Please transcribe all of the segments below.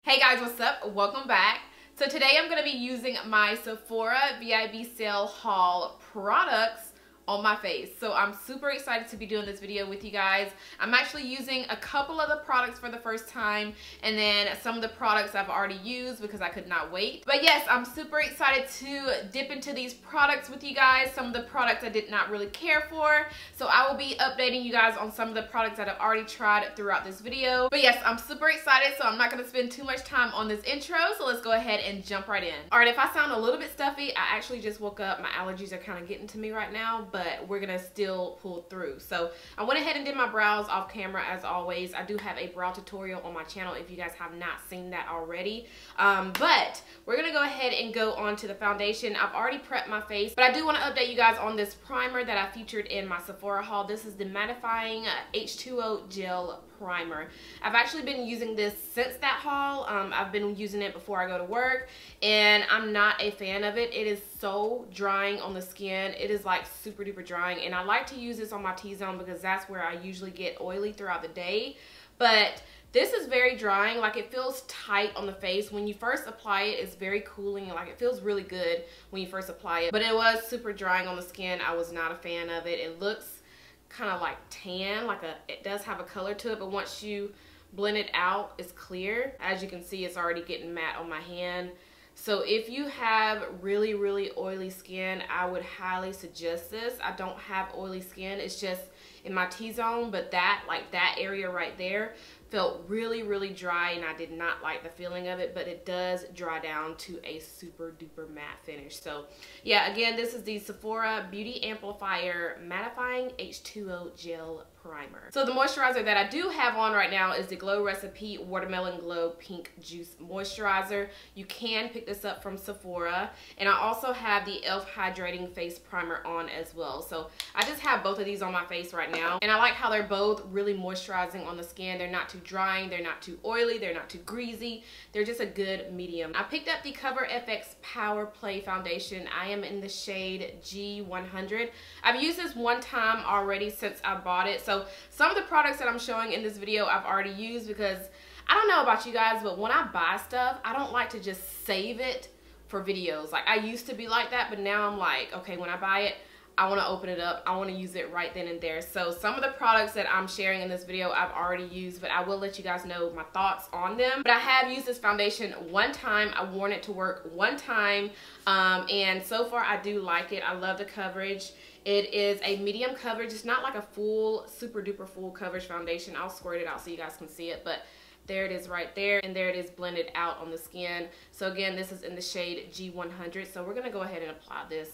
Hey guys, what's up? Welcome back. So today I'm going to be using my Sephora VIB sale haul products on my face. So I'm super excited to be doing this video with you guys. I'm actually using a couple of the products for the first time, and then some of the products I've already used because I could not wait. But yes, I'm super excited to dip into these products with you guys. Some of the products I did not really care for. So I will be updating you guys on some of the products that I've already tried throughout this video. But yes, I'm super excited, so I'm not going to spend too much time on this intro. So let's go ahead and jump right in. Alright, if I sound a little bit stuffy, I actually just woke up. My allergies are kind of getting to me right now, but we're gonna still pull through. So I went ahead and did my brows off camera as always. I do have a brow tutorial on my channel if you guys have not seen that already. But we're gonna go ahead and go on to the foundation. I've already prepped my face, but I do want to update you guys on this primer that I featured in my Sephora haul. This is the Mattifying H2O Gel Primer. I've actually been using this since that haul. I've been using it before I go to work, and I'm not a fan of it. It is so drying on the skin. It is like super duper drying, and I like to use this on my T-zone because that's where I usually get oily throughout the day. But this is very drying. Like, it feels tight on the face. When you first apply it, it's very cooling. Like, it feels really good when you first apply it, but it was super drying on the skin. I was not a fan of it. It looks kind of like tan, it does have a color to it, but once you blend it out, it's clear. As you can see, it's already getting matte on my hand. So if you have really oily skin, I would highly suggest this. I don't have oily skin, it's just in my T-zone, but that area right there felt really dry, and I did not like the feeling of it, but it does dry down to a super duper matte finish. So yeah, again, this is the Sephora Beauty Amplifier Mattifying H2O Gel Primer. So the moisturizer that I do have on right now is the Glow Recipe Watermelon Glow Pink Juice Moisturizer. You can pick this up from Sephora, and I also have the e.l.f. Hydrating Face Primer on as well. So I just have both of these on my face right now, and I like how they're both really moisturizing on the skin. They're not too drying, they're not too oily, they're not too greasy. They're just a good medium. I picked up the Cover FX Power Play Foundation. I am in the shade G100. I've used this one time already since I bought it. So some of the products that I'm showing in this video I've already used, because I don't know about you guys, but when I buy stuff, I don't like to just save it for videos. Like, I used to be like that, but now I'm like, okay, when I buy it, I want to open it up. I want to use it right then and there. So some of the products that I'm sharing in this video I've already used, but I will let you guys know my thoughts on them. But I have used this foundation one time. I worn it to work one time, and so far I do like it. I love the coverage. It is a medium coverage. It's not like a full, super duper full coverage foundation. I'll squirt it out so you guys can see it, but there it is right there, and there it is blended out on the skin. So again, this is in the shade G100. So we're gonna go ahead and apply this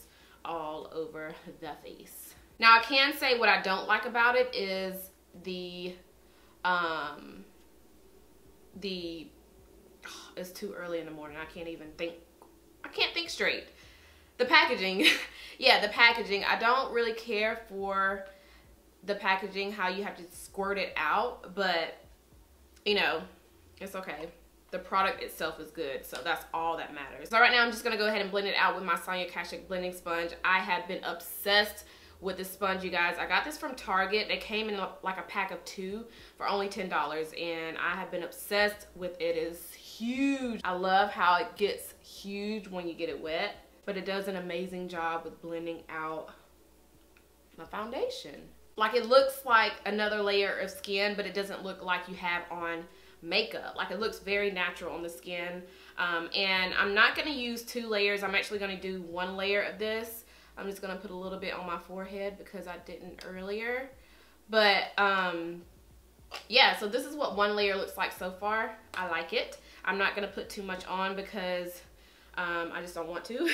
all over the face. Now, I can say what I don't like about it is it's too early in the morning. I can't think straight. The packaging. Yeah, the packaging. I don't really care for the packaging, how you have to squirt it out, but you know, it's okay. The product itself is good, so that's all that matters. So right now I'm just gonna go ahead and blend it out with my Sonia Kashuk blending sponge. I have been obsessed with this sponge, you guys. I got this from Target. They came in like a pack of 2 for only $10, and I have been obsessed with it. It is huge. I love how it gets huge when you get it wet, but it does an amazing job with blending out my foundation. Like, it looks like another layer of skin, but it doesn't look like you have on makeup. Like, it looks very natural on the skin. And I'm not going to use 2 layers. I'm actually going to do 1 layer of this. I'm just going to put a little bit on my forehead because I didn't earlier. But yeah, so this is what 1 layer looks like so far. I like it. I'm not going to put too much on because I just don't want to.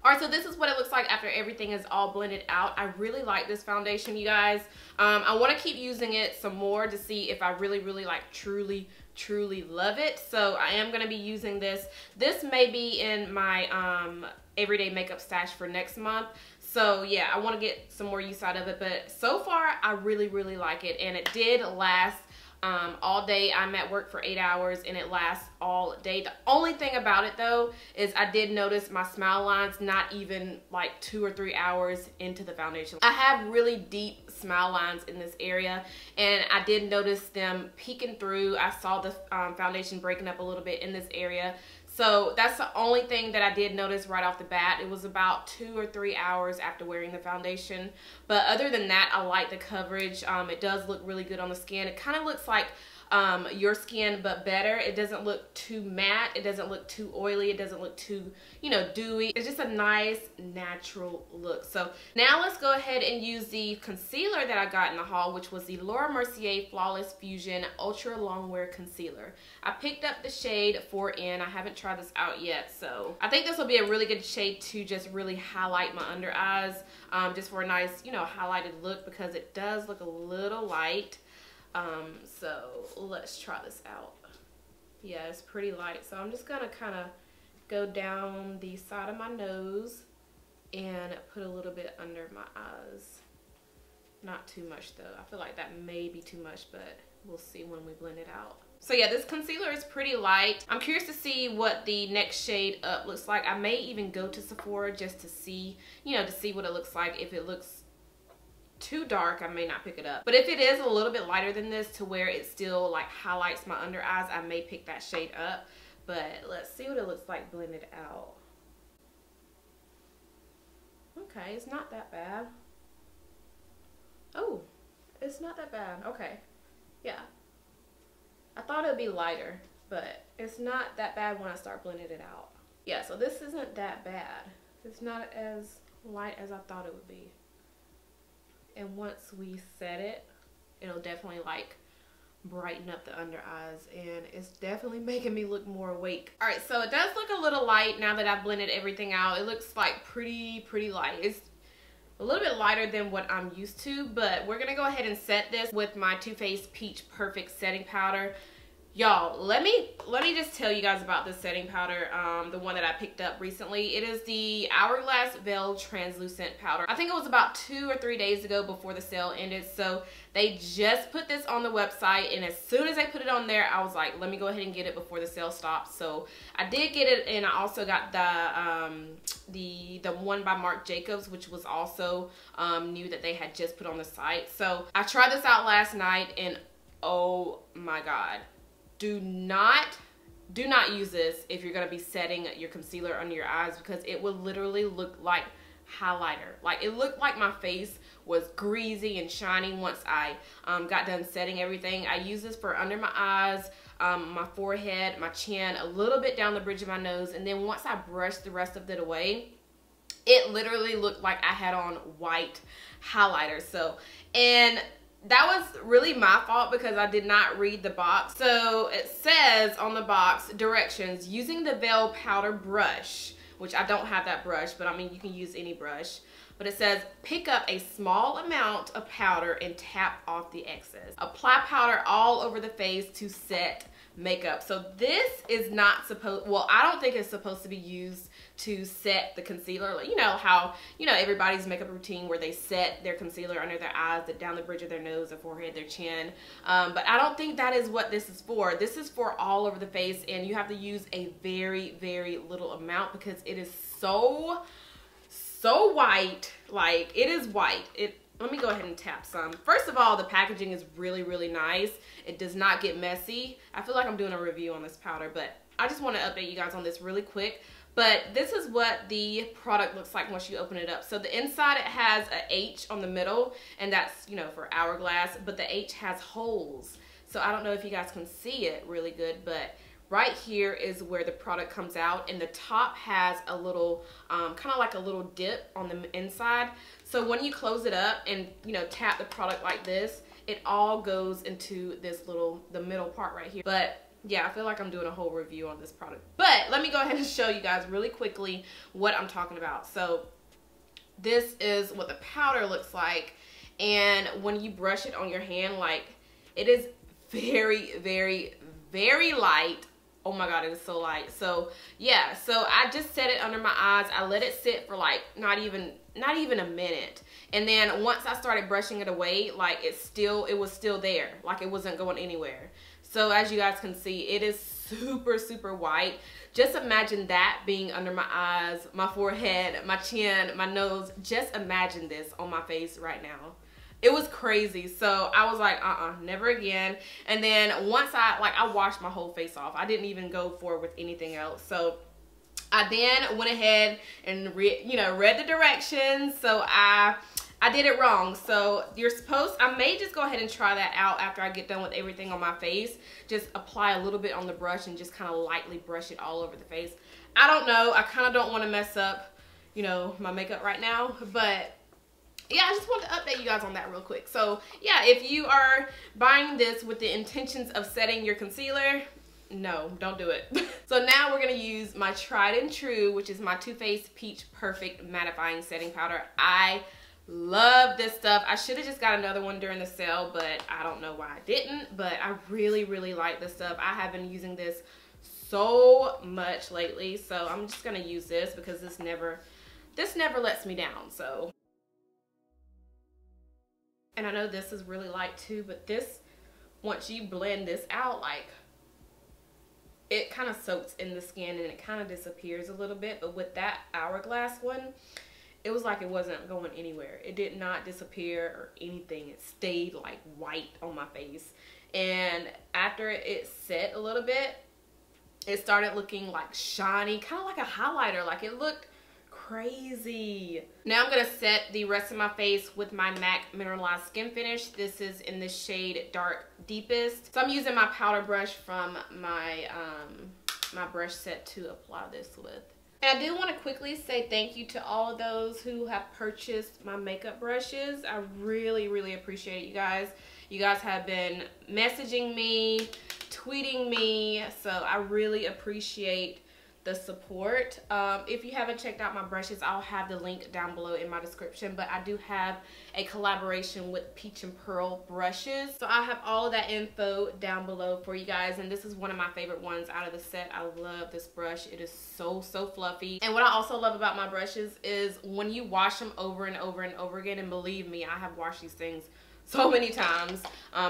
Alright, so this is what it looks like after everything is all blended out. I really like this foundation, you guys. I want to keep using it some more to see if I really like truly love it. So I am going to be using this. This may be in my everyday makeup stash for next month. So yeah, I want to get some more use out of it. But so far, I really like it. And it did last all day. I'm at work for 8 hours and it lasts all day. The only thing about it though is I did notice my smile lines not even like 2 or 3 hours into the foundation. I have really deep smile lines in this area and I did notice them peeking through. I saw the foundation breaking up a little bit in this area. So that's the only thing that I did notice right off the bat. It was about 2 or 3 hours after wearing the foundation. But other than that, I like the coverage. It does look really good on the skin. It kind of looks like your skin, but better. It doesn't look too matte. It doesn't look too oily. It doesn't look too, you know, dewy. It's just a nice natural look. So now let's go ahead and use the concealer that I got in the haul, which was the Laura Mercier Flawless Fusion Ultra Longwear Concealer. I picked up the shade 4N. I haven't tried this out yet, so I think this will be a really good shade to just really highlight my under eyes, just for a nice, you know, highlighted look, because it does look a little light. So let's try this out. Yeah, it's pretty light. So I'm just gonna kind of go down the side of my nose and put a little bit under my eyes. Not too much though. I feel like that may be too much, but we'll see when we blend it out. So yeah, this concealer is pretty light. I'm curious to see what the next shade up looks like. I may even go to Sephora just to see, you know, to see what it looks like. If it looks too dark, I may not pick it up. But if it is a little bit lighter than this to where it still like highlights my under eyes, I may pick that shade up. But let's see what it looks like blended out. Okay, it's not that bad. Oh, it's not that bad. Okay, yeah. I thought it would be lighter, but it's not that bad when I start blending it out. Yeah, so this isn't that bad. It's not as light as I thought it would be. And once we set it, it'll definitely like brighten up the under eyes, and it's definitely making me look more awake. All right, so it does look a little light now that I've blended everything out. It looks like pretty light. It's a little bit lighter than what I'm used to, but we're gonna go ahead and set this with my Too Faced Peach Perfect Setting Powder. Y'all, let me just tell you guys about this setting powder, the one that I picked up recently. It is the Hourglass Veil Translucent Powder. I think it was about 2 or 3 days ago before the sale ended, so they just put this on the website, and as soon as they put it on there, I was like, let me go ahead and get it before the sale stops. So I did get it, and I also got the one by Marc Jacobs, which was also new that they had just put on the site. So I tried this out last night, and oh my God. Do not use this if you're going to be setting your concealer under your eyes, because it will literally look like highlighter. Like, it looked like my face was greasy and shiny once I got done setting everything. I use this for under my eyes, my forehead, my chin, a little bit down the bridge of my nose, and then once I brushed the rest of it away, it literally looked like I had on white highlighter. So, and that was really my fault because I did not read the box. So it says on the box, directions, using the veil powder brush, which I don't have that brush, but I mean, you can use any brush. But it says, pick up a small amount of powder and tap off the excess. Apply powder all over the face to set makeup. So this is not supposed, well, I don't think it's supposed to be used to set the concealer. Like, you know how, you know, everybody's makeup routine where they set their concealer under their eyes, down the bridge of their nose, their forehead, their chin. But I don't think that is what this is for. This is for all over the face, and you have to use a very little amount because it is so white. Like, it is white. Let me go ahead and tap some. First of all, the packaging is really nice. It does not get messy. I feel like I'm doing a review on this powder, but I just want to update you guys on this really quick. But this is what the product looks like once you open it up. So the inside, it has a H on the middle, and that's, you know, for Hourglass, but the H has holes. So I don't know if you guys can see it really good, but right here is where the product comes out, and the top has a little, kind of like a little dip on the inside. So when you close it up and, you know, tap the product like this, it all goes into this little, the middle part right here. But yeah, I feel like I'm doing a whole review on this product. But let me go ahead and show you guys really quickly what I'm talking about. So this is what the powder looks like. And when you brush it on your hand, like, it is very light. Oh my God, it is so light. So yeah, so I just set it under my eyes. I let it sit for like not even not even a minute. And then once I started brushing it away, like it was still there, like it wasn't going anywhere. So as you guys can see, it is super, super white. Just imagine that being under my eyes, my forehead, my chin, my nose. Just imagine this on my face right now. It was crazy. So I was like, never again. And then once I washed my whole face off. I didn't even go forward with anything else. So I then went ahead and read the directions. So I did it wrong. So I may just go ahead and try that out after I get done with everything on my face. Just apply a little bit on the brush and just kind of lightly brush it all over the face. I don't know. I kind of don't want to mess up, my makeup right now. But yeah, I just wanted to update you guys on that real quick. So yeah, if you are buying this with the intentions of setting your concealer, no, don't do it. So now we're going to use my tried and true, which is my Too Faced Peach Perfect Mattifying Setting Powder. I love this stuff. I should have just got another one during the sale, but I don't know why I didn't. But I really, really like this stuff. I have been using this so much lately. So I'm just going to use this because this never lets me down. So, and I know this is really light too, but this, once you blend this out, like, it kind of soaks in the skin and it kind of disappears a little bit. But with that Hourglass one, it was like it wasn't going anywhere. It did not disappear or anything. It stayed like white on my face. And after it set a little bit, it started looking like shiny, kind of like a highlighter. Like it looked crazy. Now I'm going to set the rest of my face with my MAC Mineralized Skin Finish. This is in the shade Dark Deepest. So I'm using my powder brush from my my brush set to apply this with. And I do want to quickly say thank you to all of those who have purchased my makeup brushes. I really, really appreciate it, you guys. You guys have been messaging me, tweeting me, so I really appreciate the support. If you haven't checked out my brushes, I'll have the link down below in my description, but I do have a collaboration with Peach and Pearl brushes, so I have all of that info down below for you guys. And this is one of my favorite ones out of the set. I love this brush. It is so fluffy. And what I also love about my brushes is when you wash them over and over and over again, and believe me, I have washed these things so many times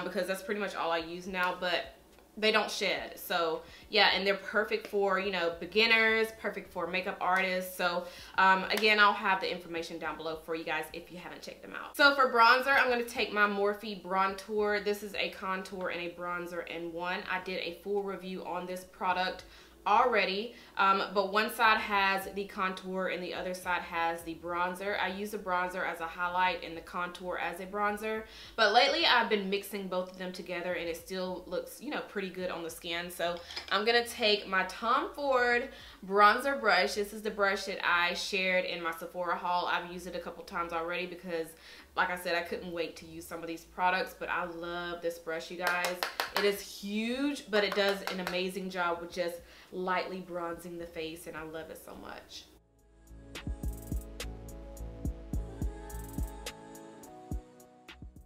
because that's pretty much all I use now, but they don't shed. So yeah, and they're perfect for, beginners, perfect for makeup artists. So again, I'll have the information down below for you guys if you haven't checked them out. So for bronzer, I'm going to take my Morphe Brontour. This is a contour and a bronzer in one. I did a full review on this product already, but one side has the contour and the other side has the bronzer. I use the bronzer as a highlight and the contour as a bronzer, but lately I've been mixing both of them together and it still looks, pretty good on the skin. So I'm gonna take my Tom Ford bronzer brush. This is the brush that I shared in my Sephora haul. I've used it a couple times already because, like I said, I couldn't wait to use some of these products, but I love this brush, you guys. It is huge, but it does an amazing job with just lightly bronzing the face, and I love it so much.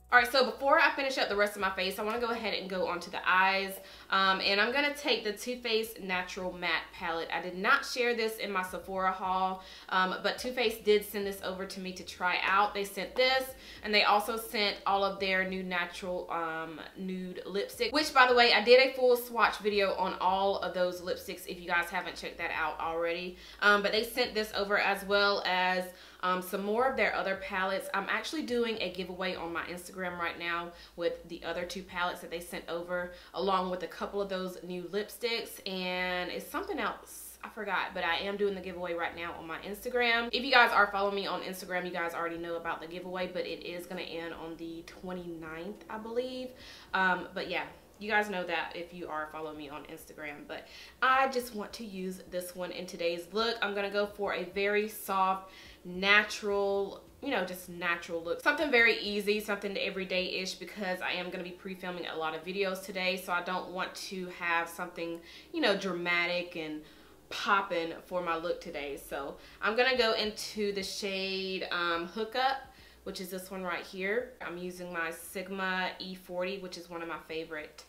All right, so before I finish up the rest of my face, I want to go ahead and go onto the eyes. And I'm going to take the Too Faced Natural Matte Palette. I did not share this in my Sephora haul, but Too Faced did send this over to me to try out. They sent this, and they also sent all of their new natural nude lipstick, which, by the way, I did a full swatch video on all of those lipsticks if you guys haven't checked that out already. But they sent this over as well as some more of their other palettes. I'm actually doing a giveaway on my Instagram right now with the other two palettes that they sent over, along with a couple of those new lipsticks, and it's something else I forgot, but I am doing the giveaway right now on my Instagram. If you guys are following me on Instagram, you guys already know about the giveaway, but it is going to end on the 29th, I believe. But yeah, you guys know that if you are following me on Instagram. But I just want to use this one in today's look. I'm going to go for a very soft, natural, just natural look. Something very easy, something everyday-ish, because I am going to be pre-filming a lot of videos today, so I don't want to have something, dramatic and popping for my look today. So I'm going to go into the shade Hookup, which is this one right here. I'm using my Sigma E40, which is one of my favorite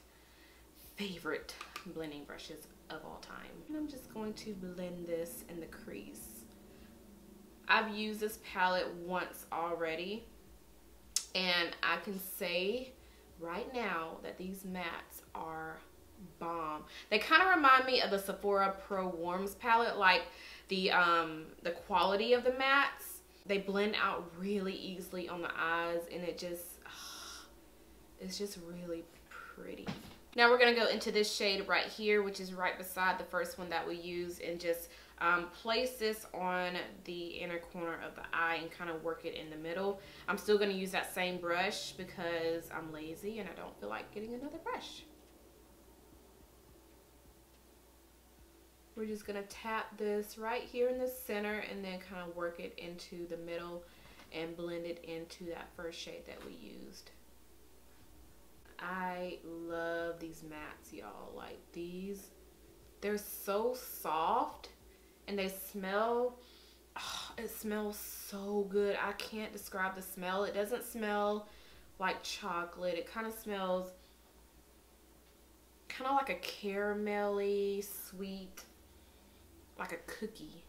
blending brushes of all time. And I'm just going to blend this in the crease. I've used this palette once already, and I can say right now that these mattes are bomb. They kind of remind me of the Sephora Pro Warms palette, like the quality of the mattes. They blend out really easily on the eyes, and it's just really pretty. Now we're gonna go into this shade right here, which is right beside the first one that we used, and just place this on the inner corner of the eye and kind of work it in the middle. I'm still gonna use that same brush because I'm lazy and I don't feel like getting another brush. We're just gonna tap this right here in the center and then kind of work it into the middle and blend it into that first shade that we used. I love these mattes, y'all. Like these, they're so soft and they smell, oh, it smells so good. I can't describe the smell. It doesn't smell like chocolate. It kind of smells kind of like a caramelly, sweet, like a cookie.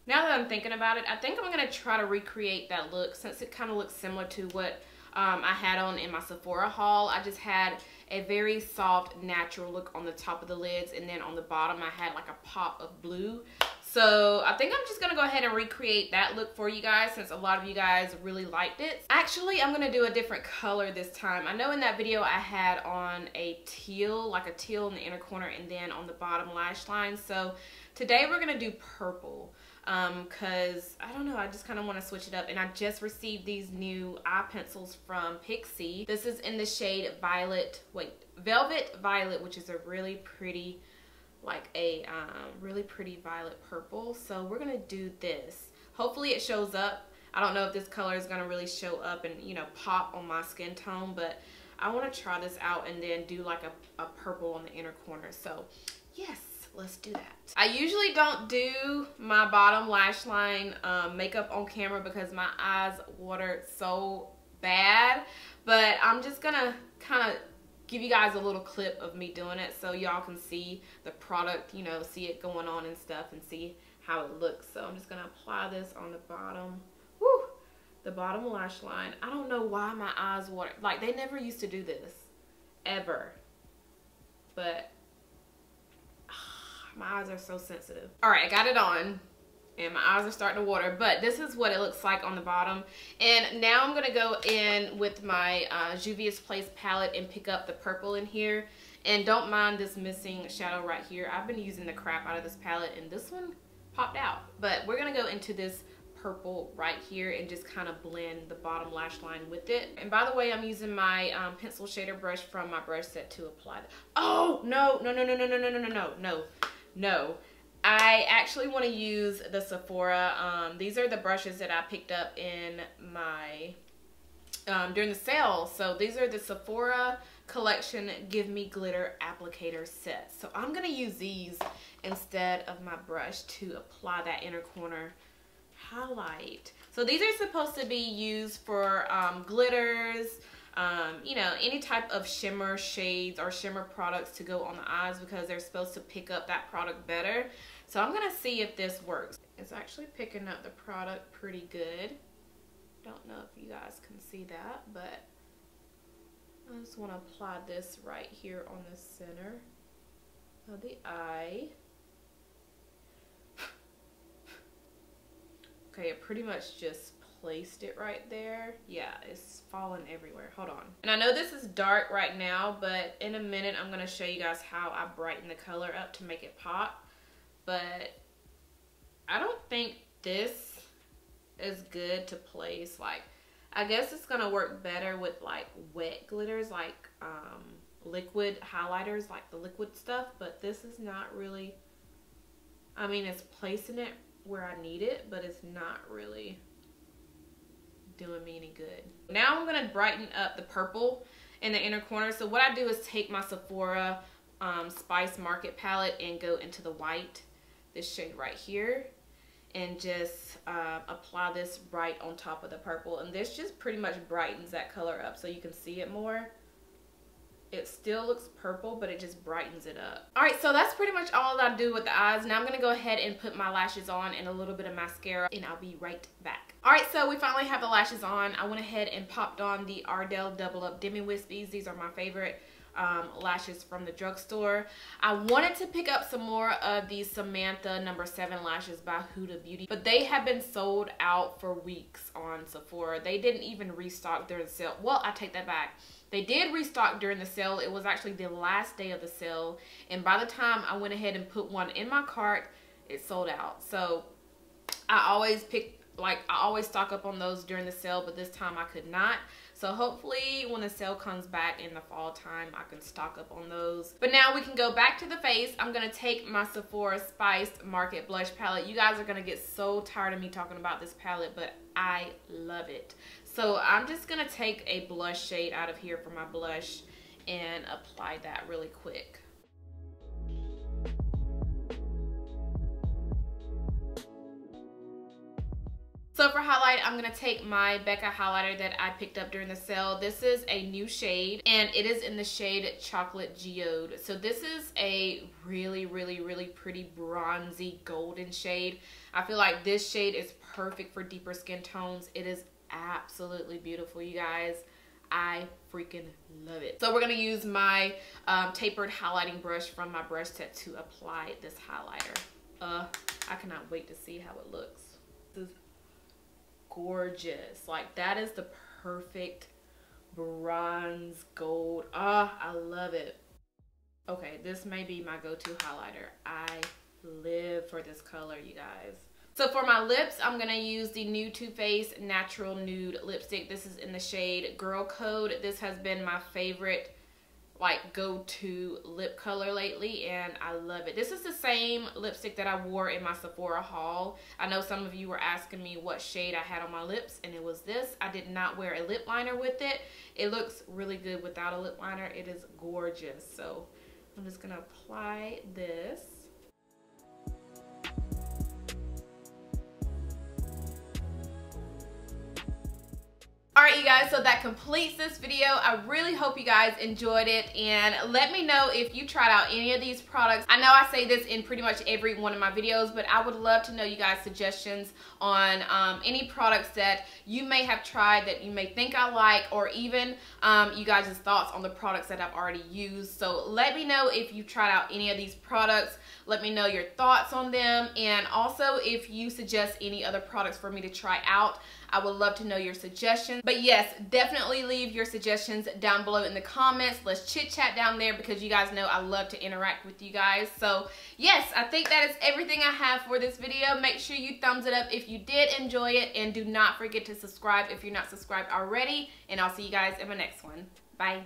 Now that I'm thinking about it, I think I'm going to try to recreate that look since it kind of looks similar to what I had on in my Sephora haul. I just had a very soft, natural look on the top of the lids, and then on the bottom I had like a pop of blue. So I think I'm just gonna go ahead and recreate that look for you guys since a lot of you guys really liked it. Actually, I'm gonna do a different color this time. I know in that video I had on a teal, like a teal in the inner corner and then on the bottom lash line. So today we're gonna do purple. Cause I don't know, I just kind of want to switch it up, and I just received these new eye pencils from Pixie. This is in the shade Velvet Violet, which is a really pretty, like a really pretty violet purple. So we're gonna do this. Hopefully it shows up. I don't know if this color is gonna really show up and, you know, pop on my skin tone, but I want to try this out and then do like a purple on the inner corner. So yes, let's do that. I usually don't do my bottom lash line makeup on camera because my eyes water so bad, but I'm just gonna kind of give you guys a little clip of me doing it so y'all can see the product, you know, see it going on and stuff and see how it looks. So I'm just gonna apply this on the bottom, the bottom lash line. I don't know why my eyes water, like they never used to do this, ever, but my eyes are so sensitive. All right, I got it on and my eyes are starting to water, but this is what it looks like on the bottom. And now I'm gonna go in with my Juvia's Place palette and pick up the purple in here. And don't mind this missing shadow right here. I've been using the crap out of this palette and this one popped out. But we're gonna go into this purple right here and just kind of blend the bottom lash line with it. And by the way, I'm using my pencil shader brush from my brush set to apply that. Oh, no. I actually want to use the Sephora. These are the brushes that I picked up in my during the sale. So these are the Sephora collection Give Me Glitter applicator set. So I'm gonna use these instead of my brush to apply that inner corner highlight. So these are supposed to be used for glitters, you know, any type of shimmer shades or shimmer products to go on the eyes because they're supposed to pick up that product better. So I'm gonna see if this works. It's actually picking up the product pretty good. Don't know if you guys can see that, but I just want to apply this right here on the center of the eye. Okay, it pretty much just placed it right there. Yeah, it's falling everywhere. Hold on. And I know this is dark right now, but in a minute I'm gonna show you guys how I brighten the color up to make it pop. But I don't think this is good to place. Like, I guess it's gonna work better with like wet glitters, like liquid highlighters, like the liquid stuff, but this is not really, I mean, it's placing it where I need it, but it's not really doing me any good. Now I'm gonna brighten up the purple in the inner corner. So what I do is take my Sephora Spice Market palette and go into the white, this shade right here, and just apply this right on top of the purple. And this just pretty much brightens that color up so you can see it more. it still looks purple, but it just brightens it up. All right, so that's pretty much all that I do with the eyes. Now I'm gonna go ahead and put my lashes on and a little bit of mascara, and I'll be right back. All right, so we finally have the lashes on. I went ahead and popped on the Ardell Double Up Demi Wispies. These are my favorite lashes from the drugstore. I wanted to pick up some more of these Samantha No. 7 lashes by Huda Beauty, but they have been sold out for weeks on Sephora. They didn't even restock during the sale. Well, I take that back. They did restock during the sale. It was actually the last day of the sale, and by the time I went ahead and put one in my cart, it sold out. So I always stock up on those during the sale, but this time I could not. So hopefully when the sale comes back in the fall time, I can stock up on those. But now we can go back to the face. I'm going to take my Sephora Spiced Market Blush Palette. You guys are going to get so tired of me talking about this palette, but I love it. So I'm just going to take a blush shade out of here for my blush and apply that really quick. So for highlight, I'm going to take my Becca highlighter that I picked up during the sale. This is a new shade, and it is in the shade Chocolate Geode. So this is a really, really, really pretty bronzy golden shade. I feel like this shade is perfect for deeper skin tones. It is absolutely beautiful, you guys. I freaking love it. So we're going to use my tapered highlighting brush from my brush set to apply this highlighter. I cannot wait to see how it looks. This is gorgeous. Like, that is the perfect bronze gold. I love it. Okay, this may be my go-to highlighter. I live for this color, you guys. So for my lips, I'm gonna use the new Too Faced Natural Nude lipstick. This is in the shade Girl Code. This has been my favorite go-to lip color lately, and I love it. This is the same lipstick that I wore in my Sephora haul. I know some of you were asking me what shade I had on my lips, and it was this. I did not wear a lip liner with it. It looks really good without a lip liner. It is gorgeous. So I'm just gonna apply this. Alright, you guys, so that completes this video. I really hope you guys enjoyed it, and let me know if you tried out any of these products. I know I say this in pretty much every one of my videos, but I would love to know you guys' suggestions on any products that you may have tried that you may think I like, or even you guys' thoughts on the products that I've already used. So let me know if you tried out any of these products. Let me know your thoughts on them, and also if you suggest any other products for me to try out. I would love to know your suggestions. But yes, definitely leave your suggestions down below in the comments. Let's chit chat down there, because you guys know I love to interact with you guys. So yes, I think that is everything I have for this video. Make sure you thumbs it up if you did enjoy it, and do not forget to subscribe if you're not subscribed already, and I'll see you guys in my next one. Bye.